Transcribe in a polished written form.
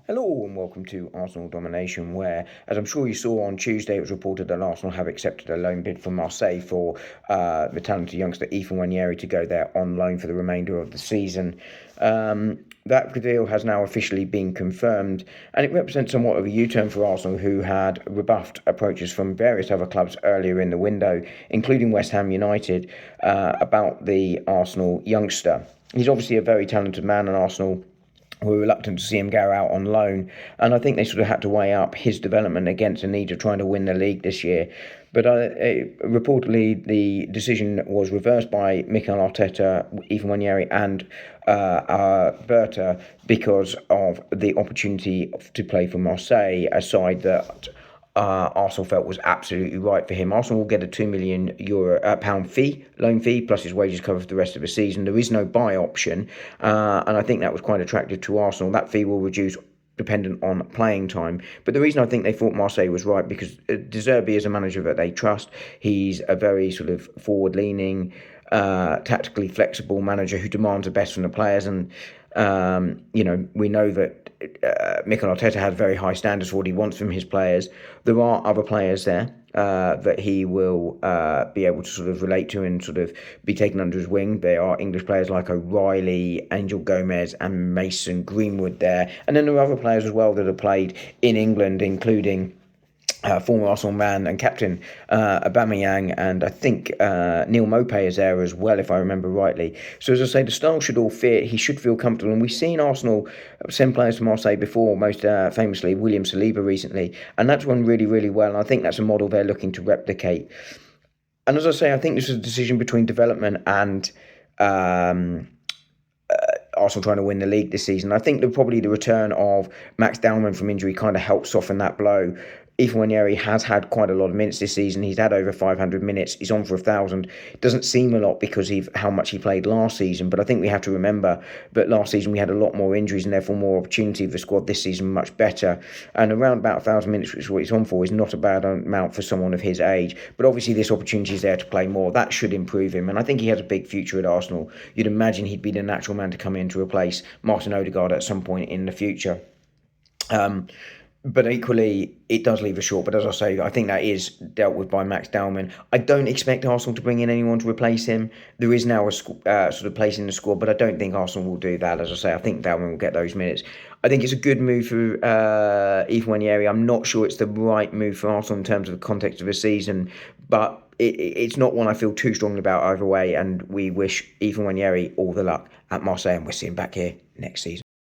Hello and welcome to Arsenal Domination, where, as I'm sure you saw on Tuesday, it was reported that Arsenal have accepted a loan bid from Marseille for the talented youngster Nwaneri to go there on loan for the remainder of the season. That deal has now officially been confirmed, and it represents somewhat of a U-turn for Arsenal, who had rebuffed approaches from various other clubs earlier in the window, including West Ham United, about the Arsenal youngster. He's obviously a very talented man, and Arsenal were reluctant to see him go out on loan, and I think they sort of had to weigh up his development against the need of trying to win the league this year. But reportedly, the decision was reversed by Mikel Arteta, Nwaneri, and Berta because of the opportunity to play for Marseille, a side that Arsenal felt was absolutely right for him. Arsenal will get a £2 million pound fee, loan fee, plus his wages covered for the rest of the season. There is no buy option, and I think that was quite attractive to Arsenal. That fee will reduce dependent on playing time. But the reason I think they thought Marseille was right, because De Zerbi is a manager that they trust. He's a very sort of forward-leaning, tactically flexible manager who demands the best from the players. And we know that Mikel Arteta has very high standards for what he wants from his players. There are other players there that he will be able to sort of relate to and sort of be taken under his wing. There are English players like O'Reilly, Angel Gomez and Mason Greenwood there. And then there are other players as well that have played in England, including former Arsenal man and captain Aubameyang, and I think Neil Maupay is there as well, if I remember rightly. So as I say, the style should all fit. He should feel comfortable, and we've seen Arsenal send players to Marseille before, most famously William Saliba recently, and that's run really, really well, and I think that's a model they're looking to replicate. And as I say, I think this is a decision between development and Arsenal trying to win the league this season. I think that probably the return of Max Dowman from injury kind of helped soften that blow. Nwaneri has had quite a lot of minutes this season. He's had over 500 minutes. He's on for 1,000. It doesn't seem a lot because of how much he played last season, but I think we have to remember that last season we had a lot more injuries and therefore more opportunity for the squad. This season much better, and around about 1,000 minutes, which is what he's on for, is not a bad amount for someone of his age. But obviously this opportunity is there to play more. That should improve him, and I think he has a big future at Arsenal. You'd imagine he'd be the natural man to come in to replace Martin Odegaard at some point in the future. But equally, it does leave us short. But as I say, I think that is dealt with by Max Dowman. I don't expect Arsenal to bring in anyone to replace him. There is now a sort of place in the squad, but I don't think Arsenal will do that. As I say, I think Dowman will get those minutes. I think it's a good move for Nwaneri. I'm not sure it's the right move for Arsenal in terms of the context of the season, but it's not one I feel too strongly about either way. And we wish Nwaneri all the luck at Marseille, and we'll see him back here next season.